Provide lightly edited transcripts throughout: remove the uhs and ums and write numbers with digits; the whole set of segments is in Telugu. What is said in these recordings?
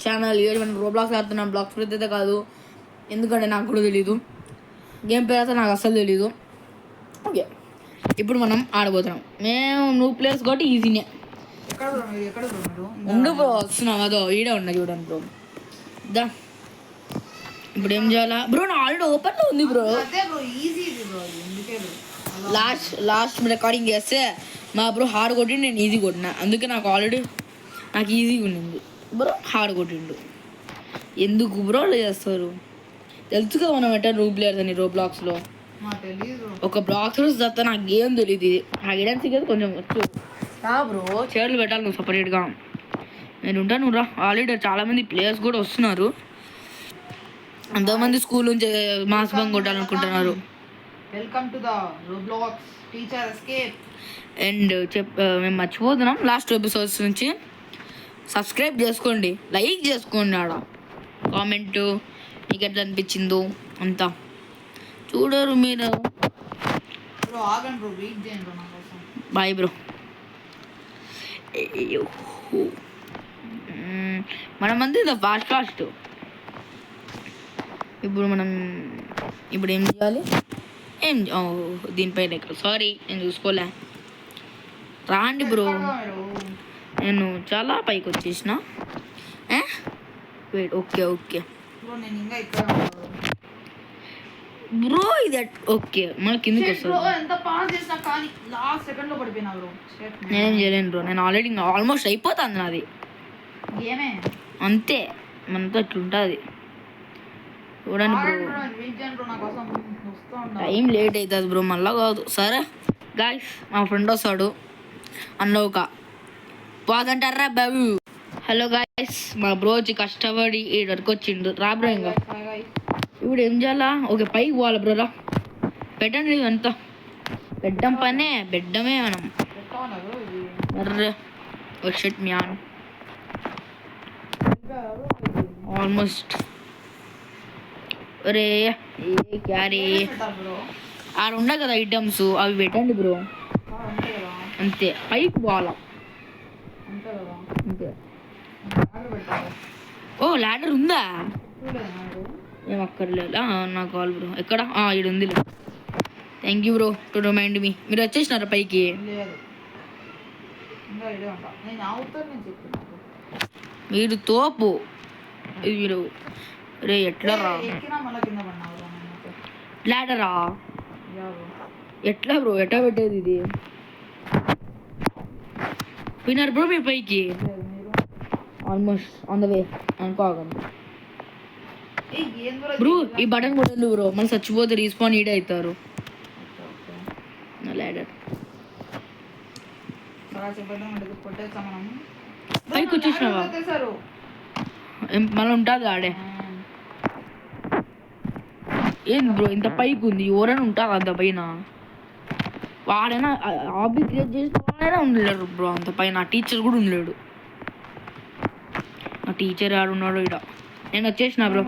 ఛానల్ మన రోబ్లాక్స్ ఆడుతున్నాను. బ్లాక్స్ అయితే కాదు, ఎందుకంటే నాకు కూడా తెలీదు. గేమ్ పేరు అయితే నాకు అస్సలు తెలీదు. ఓకే, ఇప్పుడు మనం ఆడబోతున్నాం. మేము న్యూ ప్లేయర్స్ కాబట్టి ఈజీనే. ఉండు బ్రో, వస్తున్నాం. అదో ఈడే ఉన్నా చూడండి బ్రో. దా ఇప్పుడు ఏం చేయాలా బ్రో? నా ఆల్రెడీ ఓపెన్లో ఉంది బ్రో. లాస్ట్ రికార్డింగ్ చేస్తే మా బ్రో హార్డ్ కొట్టిండు, నేను ఈజీ కొట్టినా. అందుకే నాకు ఈజీగా ఉండింది. బ్రో హార్డ్ కొట్టిండు. ఎందుకు బ్రో చేస్తారు? తెలుసు కదా మనం ఎట్లా రూ ప్లేయర్స్ అని రోబ్లాక్స్లో. ఒక బ్లాక్స్ తప్ప నాకు గేమ్ తెలియదు. హైడెన్సీ కదా కొంచెం వచ్చు రా బ్రో. చైర్లు పెట్టాలి నువ్వు సపరేట్గా. నేను ఉంటాను రా. ఆల్రెడీ చాలామంది ప్లేయర్స్ కూడా వస్తున్నారు. ఎంతోమంది స్కూల్ నుంచి మాస్ బంక్ కొట్టాలనుకుంటున్నారు. Welcome to the Roblox teacher escape. And మేము మర్చిపోతున్నాం, లాస్ట్ ఎపిసోడ్స్ నుంచి సబ్స్క్రైబ్ చేసుకోండి, లైక్ చేసుకోండి, ఆడ కామెంటు మీకు ఎట్లా అనిపించిందో అంతా చూడరు మీరు. Bye bro. మనమంతా ఫాస్ట్. ఇప్పుడు ఏం చేయాలి? దీనిపైన సారీ నేను చూసుకోలే. రాండి బ్రో, నేను చాలా పైకి వచ్చేసిన. Wait, okay bro. ఇది ఓకే, మన కిందకి వస్తుంది. నేనేం చేయలేను బ్రో. నేను ఆల్రెడీ ఆల్మోస్ట్ అయిపోతుంది నాది. అంతే, మనతో అట్లుంటుంది. చూడండి బ్రో, టైం లేట్ అవుతుంది బ్రో, మళ్ళా కాదు. సరే గాయ్స్, మా ఫ్రెండ్ వస్తాడు అన్నోక పోదంటారా బాబు. హలో గాయ్స్, మా బ్రో వచ్చి కష్టపడి ఈ వరకు వచ్చిండు. రా బ్రో. ఇంకా ఇప్పుడు ఏం చేయాలా? ఓకే, పైకి పోవాలి బ్రో. రా పెట్టండి. అంతా పెట్టడం పనే, పెట్టడమే మనం. Shut man, almost. అరే క్యారీ ఆడ ఉండే కదా ఐటమ్స్, అవి పెట్టండి బ్రో. అంతే, పైకి పోవాలా అంతే. ఓ ల్యాడర్ ఉందా? ఏం అక్కర్లేదు, నాకు కావాలి బ్రో. ఎక్కడ? ఇక్కడ ఉంది. Thank you bro to remind me. మీరు వచ్చేసినారా పైకి? మీరు తోపు. మీరు రే ఎట్లా రా? ల్యాడరా ఎట్లా బ్రో? ఎట్లా పెట్టేది ఇది? విన్నారు బ్రో మీ పైకి? ఆల్మోస్ట్ ఆన్ ద వే అనుకోగండి బ్రో. ఈ బటన్ కొట్టండి బ్రో, మనం చచ్చిపోతే రీస్పాన్ ఈడే అవుతారు. ల్యాడర్ పైకి వచ్చేసినావా? మళ్ళీ ఉంటుంది ఆడే. ఏంది బ్రో ఇంత పైకి ఉంది? ఎవరైనా ఉంటారు అంత పైన? వాడైనా హాబీ క్రియేట్ చేసి వాడైనా ఉండలేడు బ్రో అంత పైన. టీచర్ కూడా ఉండలేడు. ఆ టీచర్ ఆడున్నాడు ఇక్కడ. నేను వచ్చేసిన బ్రో.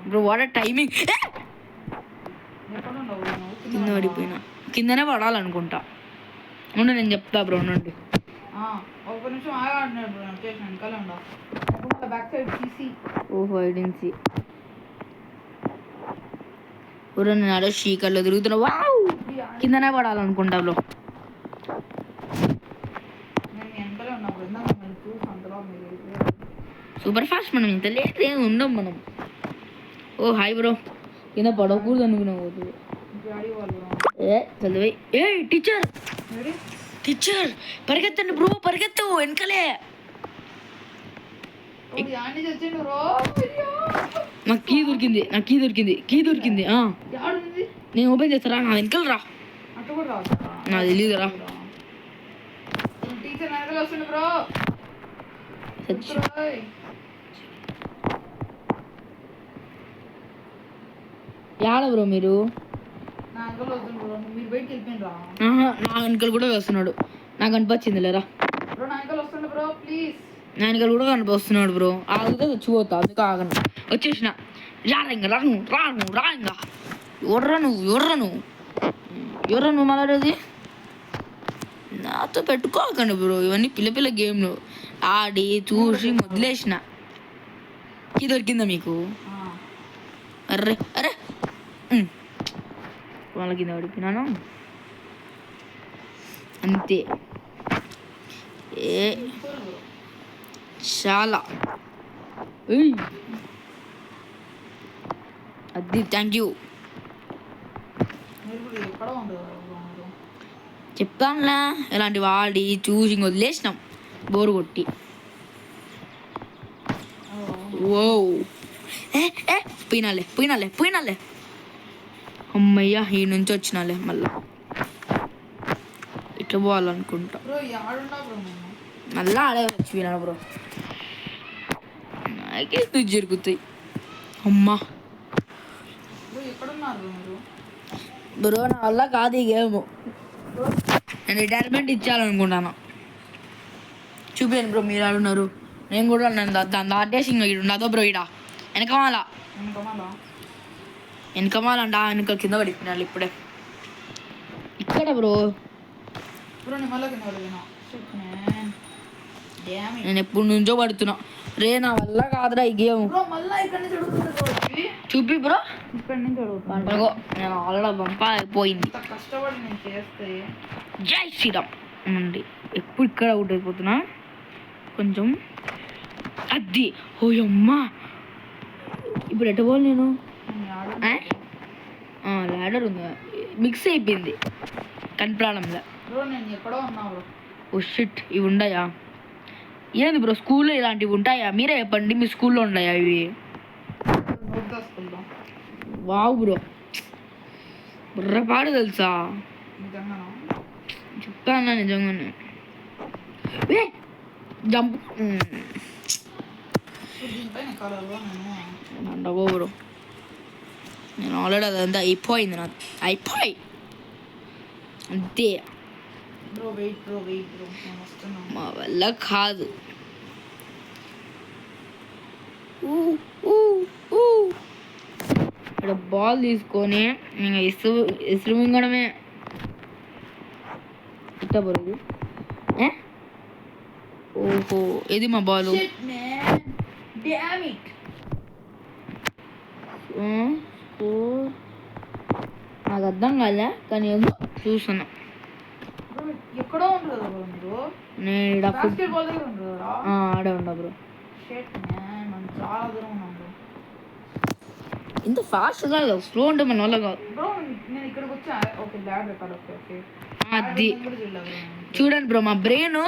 బ్రో వాడే టైమింగ్. కింద పడిపోయినా. కిందనే పడాలనుకుంటా. ఉండు నేను చెప్తా బ్రో. నుండి ఓహో ఐడెన్సీ. బ్రో నేను అదే షీకర్లో తిరుగుతున్నా. వావ్, కిందనే పడాలనుకుంటా బ్రో. Super fast. మనం ఇంత లేట్ ఏమి ఉండం మనం. ఓ హాయ్ బ్రో. కింద పడకూడదు అనుకున్నావు. చదివే. టీచర్ పరిగెత్తండి బ్రో, పరిగెత్తు వెనకలే. నాకు కీ దొరికింది. నేను ఓపెన్ చేస్తారా? నా వెనకాల రా. నాకు తెలియదు రా. యాడ బ్రో మీరు? నా వెనకాల కూడా వస్తున్నాడు. నాకు అనిపించింది లేరా. నా వెనకాల కూడా కనిపిస్తున్నాడు బ్రో. ఆగితే చచ్చిపోతా, అందుకే ఆగను. వచ్చేసిన. రాను. ఎవరు మళ్ళీ నాతో పెట్టుకోకండి బ్రో. ఇవన్నీ పిల్ల గేమ్లు ఆడి చూసి వదిలేసిన. ఇది దొరికిందా మీకు? ఆ. అర్రే అరే వాళ్ళ కింద పడిపోయినాను అంతే. ఏ సూపర్ బ్రో. చాలా ఏయ్. అది థ్యాంక్ యూ మీరు కూడా ఎక్కడ ఉండదు బ్రో మీరు. చెప్తానులే, ఇలాంటి వాడి చూసి ఇంక వదిలేసినాం బోరు కొట్టి. ఓ ఏ ఏ పోయినాలే పోయినాలే పోయినాలే అమ్మయ్య ఈ నుంచి వచ్చినాలే మళ్ళా ఇట్లా పోవాలనుకుంటా. బ్రో ఆడున్నా బ్రో నేను. మళ్ళా ఆడే వచ్చి వినాడు బ్రో, నాకే ఎందుకు జరుగుతాయి అమ్మా. బ్రో ఎక్కడున్నారు బ్రో మీరు? బ్రో నా వల్ల కాదు ఈ గేమ్, నేను రిటైర్మెంట్ ఇచ్చాలనుకుంటాను. చూపించండి బ్రో మీరు ఆడున్నారు, నేను కూడా నన్ను దాన్ని దాటేసి ఇంకా ఇడు ఉండదో బ్రో. ఇడా వెనకమాల వెనకమాలా? వెనకమాలంట, వెనక కింద పడిపోయినారు ఇప్పుడే. ఇక్కడ బ్రో బ్రో నేను మళ్ళీ కింద పడిపోయినా. Shit man. Dam it. నేను ఎప్పుడు నుంచో పడుతున్నా రే, నా వల్ల కాదురా ఈ గేమ్. బ్రో మళ్ళీ ఇక్కడ నుంచి అడుగుతుంది బ్రో వచ్చి. చూపి బ్రో, ఇక్కడ నుంచి అడుగుతాను. పంపగో నేను ఆల్రెడీ పంప అయిపోయింది. ఇంత కష్టపడి నేను చేస్తే జై శ్రీరామ్ అండి. ఎప్పుడు ఇక్కడ అవుట్ అయిపోతున్నా కొంచెం. అది ఓయమ్మా, ఇప్పుడు ఎట్ట పోవాలి నేను? నేను ఆడు ల్యాడర్ ఉంది, మిక్స్ అయిపోయింది కనిపడంలో. బ్రో నేను ఎక్కడో ఉన్నా బ్రో. ఓ షిట్, ఇవి ఉన్నాయా? ఏంది బ్రో స్కూల్లో ఇలాంటివి ఉంటాయా? మీరే చెప్పండి, మీ స్కూల్లో ఉన్నాయా ఇవి? నోట్ దాసుకుందాం. వావ్ బ్రో, బుర్రపాడు తెలుసా నిజంగా చెప్తాను నిజంగానే. ఏ జంప్ దీనిపైన కలర్లో నేను అండగో బ్రో, నేను ఆల్రెడీ అదంతా అయిపోయింది నాకు, అయిపోయి అంతే. బ్రో వెయిట్ బ్రో నేను వస్తున్నాను. మా వల్ల కాదు. ఇక్కడ బాల్ తీసుకొని ఇంకా ఇసురు మింగడమే. ఇట్ట బరువు ఓహో, ఇది మా Balu. Shit, man. Damn it. నాకు అర్థం కాలే కానీ ఏదో చూస్తున్నా. Bro, ఎక్కడో ఉంటుంది బ్రో మీరు. నేను ఇక్కడ బాస్కెట్బాల్ దగ్గర ఉంటుంది కదా. ఆడే ఉన్నా బ్రో. షిట్ మ్యాన్, మనం చాలా దూరం ఉన్నాం బ్రో. ఇంత ఫాస్ట్ కాదు, స్లో ఉంటే మన వల్ల కాదు. బ్రో నేను ఇక్కడికి వచ్చా. ఓకే ల్యాబ్ ఎక్కడ? Okay okay. అది చూడండి బ్రో, మా బ్రెయినే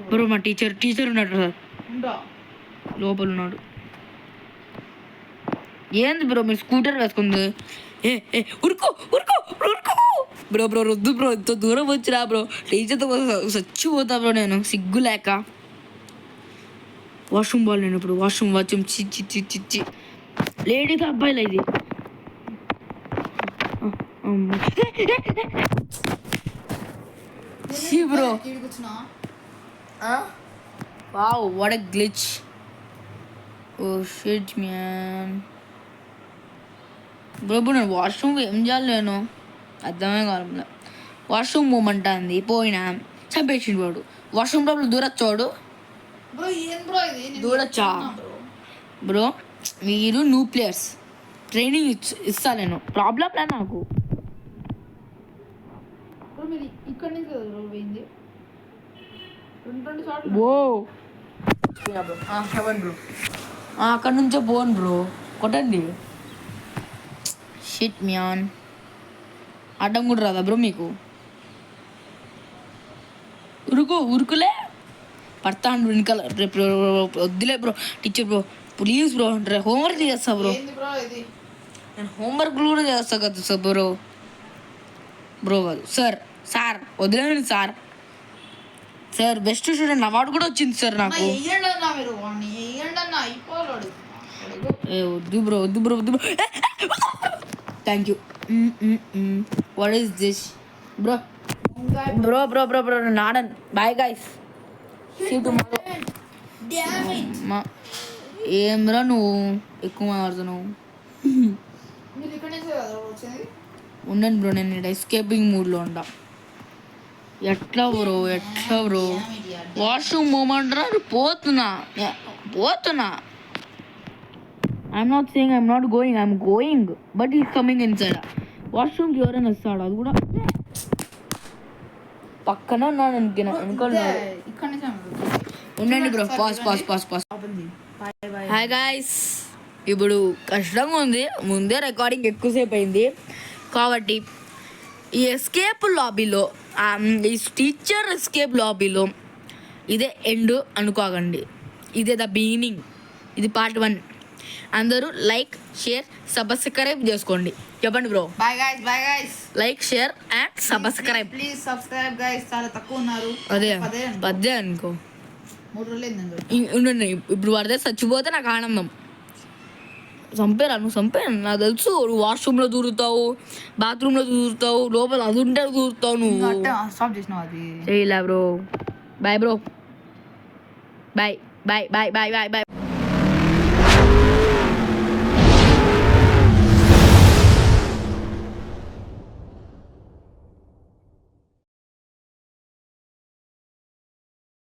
బ్రో. మా టీచర్ ఉన్నాడు సార్, ఉందా? లోపల ఉన్నాడు. ఏంది బ్రో మీరు స్కూటర్ వేసుకుంది? ఏ ఏ ఉరుకో ఉరుకో ఉరుకో బ్రో. వద్దు బ్రో, ఇంత దూరం వచ్చిరా బ్రో, టీచర్తో చచ్చిపోతా బ్రో నేను సిగ్గు లేక. వాష్రూమ్ బాల్ నేను ఇప్పుడు వాష్రూమ్ చిచ్చి చిచ్చి లేడీస్ అబ్బాయిలు ఇది. Bro wow, what a glitch. Oh shit man. Bro ఇప్పుడు నేను వాష్రూమ్ ఏం చేయాలి? నేను అర్థమే కాలంలో వాష్రూమ్ మూమెంట్ అంది పోయినా చంపేసిండు వాడు. వాష్రూమ్ లోపల దూరొచ్చాడు. బ్రో ఏం బ్రో ఇది? దూరొచ్చా బ్రో? మీరు న్యూ ప్లేయర్స్ ట్రైనింగ్ ఇస్తా నేను, ప్రాబ్లం లే నాకు. బ్రో మీరు ఇక్కడ నుంచి కదా బ్రో పోయింది? 2 షాట్లు. ఓ బ్రో అక్కడ నుంచో పోను బ్రో, కొట్టండి. షిట్ మ్యాన్, అడ్డం కూడా రాదా బ్రో మీకు? ఉరుకులే పడతాను వెనకాల. రేపు వద్దులే bro, teacher bro please bro, రేపు హోంవర్క్ చేస్తా బ్రో. ఏంది బ్రో ఇది? నేను హోంవర్క్ కూడా చేస్తా కదా సార్. బ్రో కాదు సార్ వదిలేండి సార్. బెస్ట్ స్టూడెంట్ అవార్డు కూడా వచ్చింది సార్ నాకు. వెయ్యండి అన్న, మీరు వాడిని వెయ్యండి అన్న, అయిపోవాడు. వద్దు bro thank you. What is this bro? Bro నేను ఆడను. Bye guys, see tomorrow. ఏం బ్రో నువ్వు ఎక్కువ మాట్లాడుతున్నావు? మీరు ఇక్కడ నుంచి కదా వచ్చింది? ఉండండి బ్రో, నేను ఇక్కడ ఎస్కేపింగ్ మూడ్లో ఉంటా. ఎట్లా బ్రో వాష్రూమ్ మూమెంట్ పోతున్నా పోతున్నా. I'm not saying I'm not going, I'm going, but is coming inside. వాష్రూమ్కి ఎవరైనా వస్తాడు, అది కూడా పక్కన ఉన్నాను అనుకోండి. ఇక్కడ నుంచి ఉండండి బ్రో, పాస్. హాయ్ గాయ్స్, ఇప్పుడు కష్టంగా ఉంది, ముందే రికార్డింగ్ ఎక్కువసేపు అయింది కాబట్టి ఈ ఎస్కేప్ లాబీలో, ఈ టీచర్ ఎస్కేప్ లాబీలో ఇదే ఎండ్ అనుకోకండి, ఇదే ద బిగినింగ్, ఇది పార్ట్ 1. అందరూ లైక్, షేర్, సబ్స్క్రైబ్ చేసుకోండి. చెప్పండి bro. Bye guys. Like, share and subscribe. Please subscribe guys, చాలా తక్కువ ఉన్నారు. అదే 10 అనుకో, 3 రోజులు ఏందండి. ఉండండి, ఇప్పుడు వాడితే చచ్చిపోతే నాకు ఆనందం. నువ్వు చంపేరా, నాకు తెలుసు. నువ్వు వాష్రూమ్లో దూరుతావు, బాత్రూంలో దూరుతావు, లోపల అది ఉంటే దూరుతావు. నువ్వు స్టాప్ చేసినావు అది చేయలే బ్రో. Bye bro, bye.